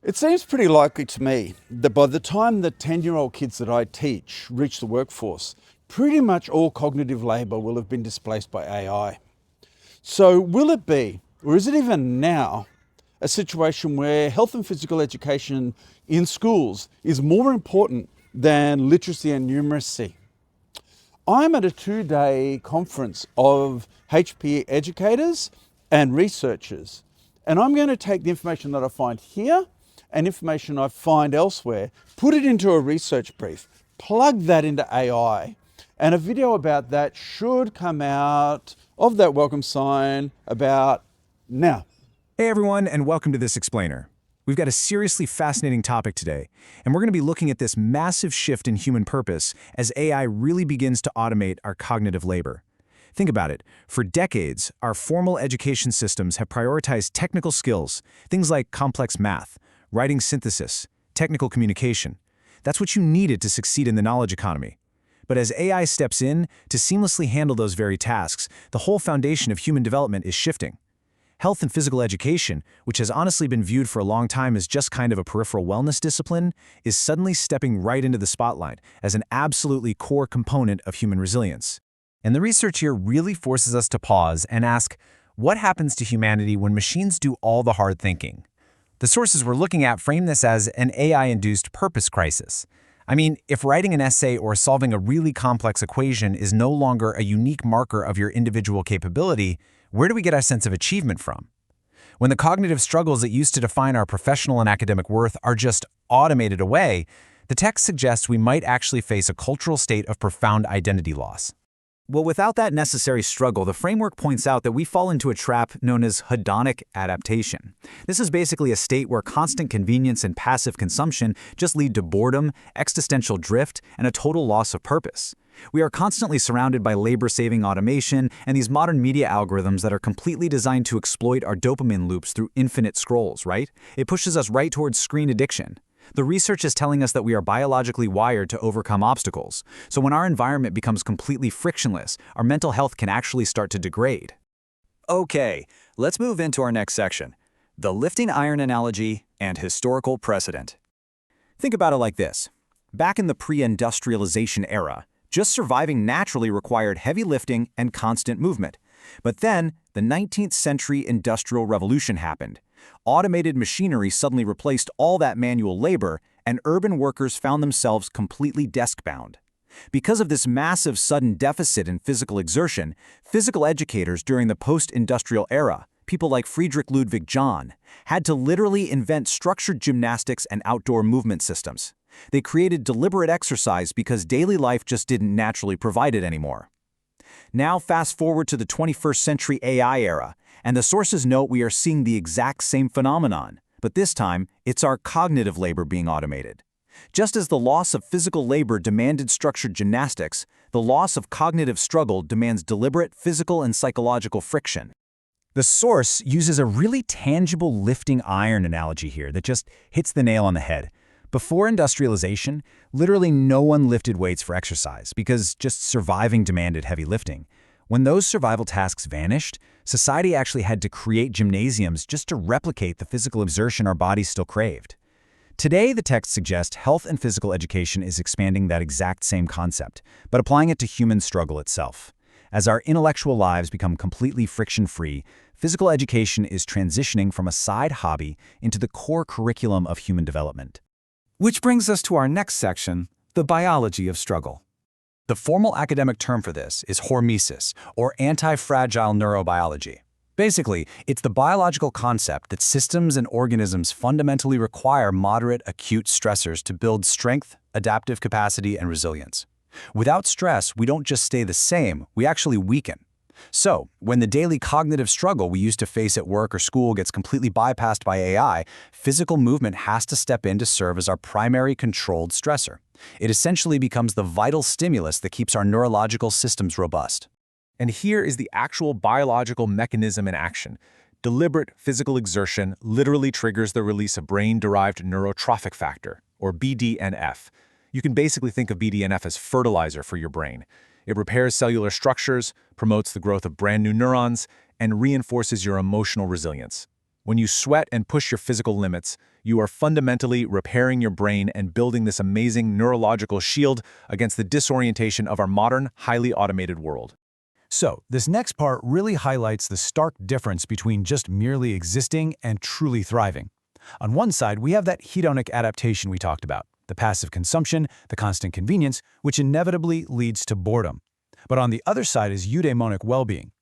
It seems pretty likely to me that by the time the 10-year-old kids that I teach reach the workforce, pretty much all cognitive labour will have been displaced by AI. So will it be, or is it even now, a situation where health and physical education in schools is more important than literacy and numeracy? I'm at a 2-day conference of HPE educators and researchers, and I'm going to take the information that I find here and information I find elsewhere, put it into a research brief, plug that into AI, and a video about that should come out of that welcome sign about now. Hey everyone, and welcome to This Explainer. We've got a seriously fascinating topic today, and we're going to be looking at this massive shift in human purpose as AI really begins to automate our cognitive labor. Think about it. For decades, our formal education systems have prioritized technical skills, things like complex math, writing synthesis, technical communication. That's what you needed to succeed in the knowledge economy. But as AI steps in to seamlessly handle those very tasks, the whole foundation of human development is shifting. Health and physical education, which has honestly been viewed for a long time as just kind of a peripheral wellness discipline, is suddenly stepping right into the spotlight as an absolutely core component of human resilience. And the research here really forces us to pause and ask, what happens to humanity when machines do all the hard thinking? The sources we're looking at frame this as an AI-induced purpose crisis. I mean, if writing an essay or solving a really complex equation is no longer a unique marker of your individual capability, where do we get our sense of achievement from? When the cognitive struggles that used to define our professional and academic worth are just automated away, the text suggests we might actually face a cultural state of profound identity loss. Well, without that necessary struggle, the framework points out that we fall into a trap known as hedonic adaptation. This is basically a state where constant convenience and passive consumption just lead to boredom, existential drift, and a total loss of purpose. We are constantly surrounded by labor-saving automation and these modern media algorithms that are completely designed to exploit our dopamine loops through infinite scrolls, right? It pushes us right towards screen addiction. The research is telling us that we are biologically wired to overcome obstacles. So when our environment becomes completely frictionless, our mental health can actually start to degrade. Okay, let's move into our next section, the lifting iron analogy and historical precedent. Think about it like this. Back in the pre-industrialization era, just surviving naturally required heavy lifting and constant movement. But then, the 19th century Industrial Revolution happened. Automated machinery suddenly replaced all that manual labor, and urban workers found themselves completely desk-bound. Because of this massive sudden deficit in physical exertion, physical educators during the post-industrial era, people like Friedrich Ludwig Jahn, had to literally invent structured gymnastics and outdoor movement systems. They created deliberate exercise because daily life just didn't naturally provide it anymore. Now fast forward to the 21st century AI era, and the sources note we are seeing the exact same phenomenon, but this time, it's our cognitive labor being automated. Just as the loss of physical labor demanded structured gymnastics, the loss of cognitive struggle demands deliberate physical and psychological friction. The source uses a really tangible lifting iron analogy here that just hits the nail on the head. Before industrialization, literally no one lifted weights for exercise because just surviving demanded heavy lifting. When those survival tasks vanished, society actually had to create gymnasiums just to replicate the physical exertion our bodies still craved. Today, the text suggests health and physical education is expanding that exact same concept, but applying it to human struggle itself. As our intellectual lives become completely friction-free, physical education is transitioning from a side hobby into the core curriculum of human development. Which brings us to our next section, the biology of struggle. The formal academic term for this is hormesis, or anti-fragile neurobiology. Basically, it's the biological concept that systems and organisms fundamentally require moderate acute stressors to build strength, adaptive capacity, and resilience. Without stress, we don't just stay the same, we actually weaken. So, when the daily cognitive struggle we used to face at work or school gets completely bypassed by AI, physical movement has to step in to serve as our primary controlled stressor. It essentially becomes the vital stimulus that keeps our neurological systems robust. And here is the actual biological mechanism in action. Deliberate physical exertion literally triggers the release of brain-derived neurotrophic factor, or BDNF. You can basically think of BDNF as fertilizer for your brain. It repairs cellular structures, promotes the growth of brand new neurons, and reinforces your emotional resilience. When you sweat and push your physical limits, you are fundamentally repairing your brain and building this amazing neurological shield against the disorientation of our modern, highly automated world. So, this next part really highlights the stark difference between just merely existing and truly thriving. On one side, we have that hedonic adaptation we talked about, the passive consumption, the constant convenience, which inevitably leads to boredom. But on the other side is eudaimonic well-being.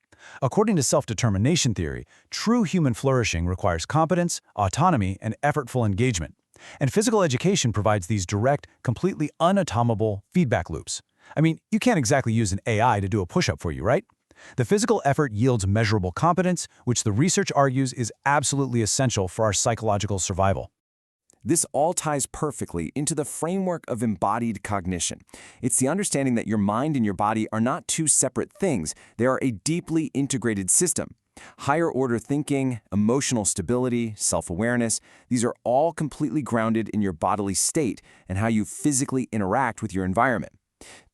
According to self-determination theory, true human flourishing requires competence, autonomy, and effortful engagement. And physical education provides these direct, completely unatomable feedback loops. I mean, you can't exactly use an AI to do a push-up for you, right? The physical effort yields measurable competence, which the research argues is absolutely essential for our psychological survival. This all ties perfectly into the framework of embodied cognition. It's the understanding that your mind and your body are not two separate things. They are a deeply integrated system. Higher order thinking, emotional stability, self-awareness, these are all completely grounded in your bodily state and how you physically interact with your environment.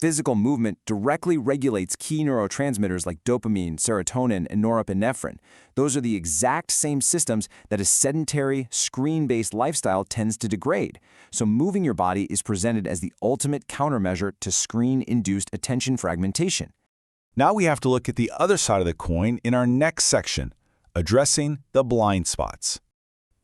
Physical movement directly regulates key neurotransmitters like dopamine, serotonin, and norepinephrine. Those are the exact same systems that a sedentary, screen-based lifestyle tends to degrade. So moving your body is presented as the ultimate countermeasure to screen-induced attention fragmentation. Now we have to look at the other side of the coin in our next section, addressing the blind spots.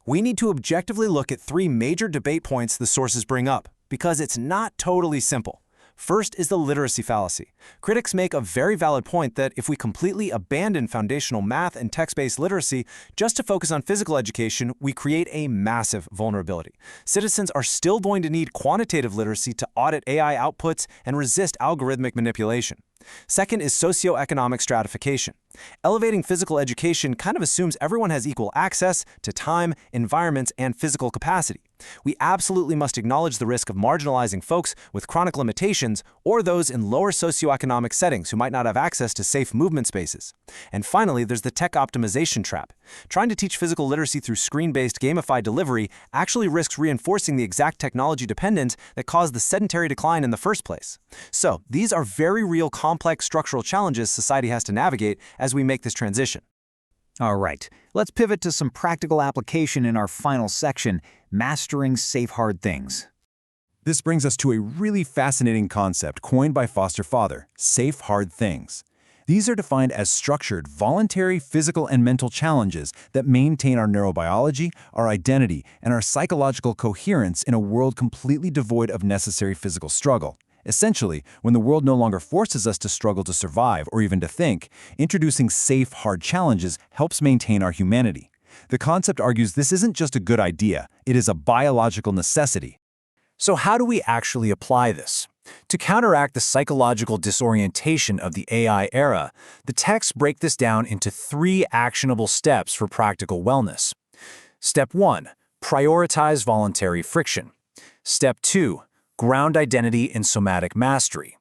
We need to objectively look at three major debate points the sources bring up, because it's not totally simple. First is the literacy fallacy. Critics make a very valid point that if we completely abandon foundational math and text-based literacy just to focus on physical education, we create a massive vulnerability. Citizens are still going to need quantitative literacy to audit AI outputs and resist algorithmic manipulation. Second is socioeconomic stratification. Elevating physical education kind of assumes everyone has equal access to time, environments, and physical capacity. We absolutely must acknowledge the risk of marginalizing folks with chronic limitations or those in lower socioeconomic settings who might not have access to safe movement spaces. And finally, there's the tech optimization trap. Trying to teach physical literacy through screen-based gamified delivery actually risks reinforcing the exact technology dependence that caused the sedentary decline in the first place. So, these are very real complex structural challenges society has to navigate as we make this transition. All right, let's pivot to some practical application in our final section, mastering safe hard things. This brings us to a really fascinating concept coined by Foster Father, safe hard things. These are defined as structured, voluntary physical and mental challenges that maintain our neurobiology, our identity, and our psychological coherence in a world completely devoid of necessary physical struggle. Essentially, when the world no longer forces us to struggle to survive or even to think, introducing safe, hard challenges helps maintain our humanity. The concept argues this isn't just a good idea, it is a biological necessity. So how do we actually apply this? To counteract the psychological disorientation of the AI era, the texts break this down into 3 actionable steps for practical wellness. Step 1. Prioritize voluntary friction. Step 2. Ground identity in somatic mastery.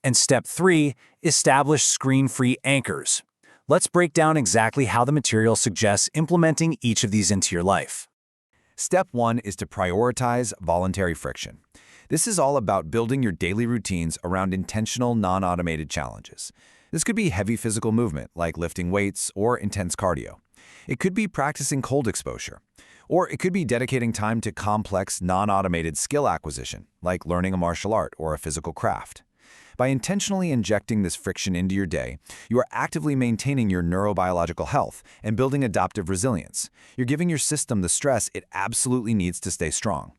And step 3, establish screen-free anchors. Let's break down exactly how the material suggests implementing each of these into your life. Step 1 is to prioritize voluntary friction. This is all about building your daily routines around intentional, non-automated challenges. This could be heavy physical movement, like lifting weights or intense cardio. It could be practicing cold exposure. Or it could be dedicating time to complex, non-automated skill acquisition, like learning a martial art or a physical craft. By intentionally injecting this friction into your day, you are actively maintaining your neurobiological health and building adaptive resilience. You're giving your system the stress it absolutely needs to stay strong.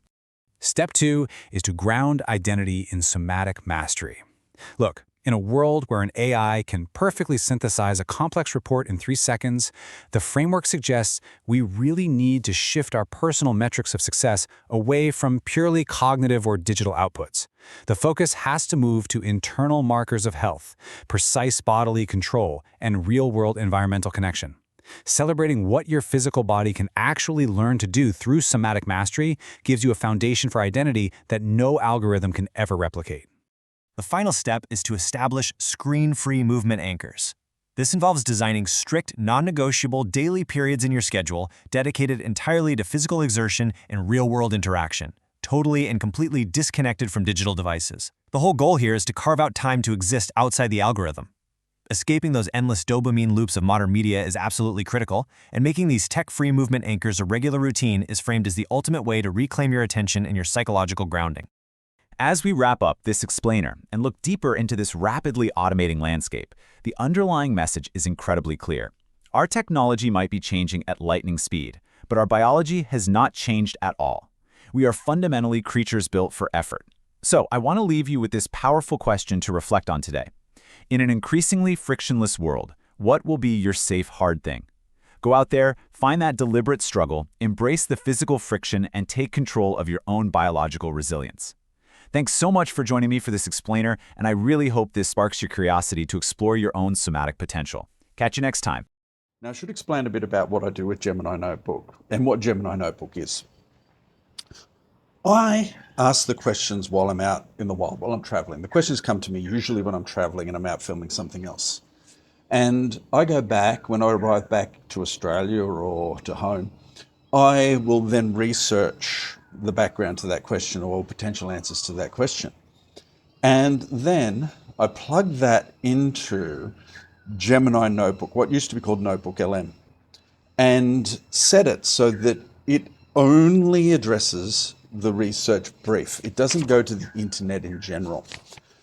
Step 2 is to ground identity in somatic mastery. Look, in a world where an AI can perfectly synthesize a complex report in 3 seconds, the framework suggests we really need to shift our personal metrics of success away from purely cognitive or digital outputs. The focus has to move to internal markers of health, precise bodily control, and real-world environmental connection. Celebrating what your physical body can actually learn to do through somatic mastery gives you a foundation for identity that no algorithm can ever replicate. The final step is to establish screen-free movement anchors. This involves designing strict, non-negotiable daily periods in your schedule dedicated entirely to physical exertion and real-world interaction, totally and completely disconnected from digital devices. The whole goal here is to carve out time to exist outside the algorithm. Escaping those endless dopamine loops of modern media is absolutely critical, and making these tech-free movement anchors a regular routine is framed as the ultimate way to reclaim your attention and your psychological grounding. As we wrap up this explainer and look deeper into this rapidly automating landscape, the underlying message is incredibly clear. Our technology might be changing at lightning speed, but our biology has not changed at all. We are fundamentally creatures built for effort. So I want to leave you with this powerful question to reflect on today. In an increasingly frictionless world, what will be your safe hard thing? Go out there, find that deliberate struggle, embrace the physical friction, and take control of your own biological resilience. Thanks so much for joining me for this explainer, and I really hope this sparks your curiosity to explore your own somatic potential. Catch you next time. Now, I should explain a bit about what I do with Gemini Notebook and what Gemini Notebook is. I ask the questions while I'm out in the wild, while I'm traveling. The questions come to me usually when I'm traveling and I'm out filming something else. And I go back, when I arrive back to Australia or to home, I will then research the background to that question or potential answers to that question. And then I plug that into Gemini Notebook, what used to be called Notebook LM, and set it so that it only addresses the research brief. It doesn't go to the internet in general.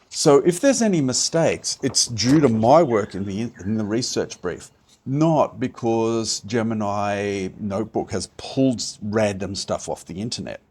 So if there's any mistakes, it's due to my work in the research brief, not because Gemini Notebook has pulled random stuff off the internet.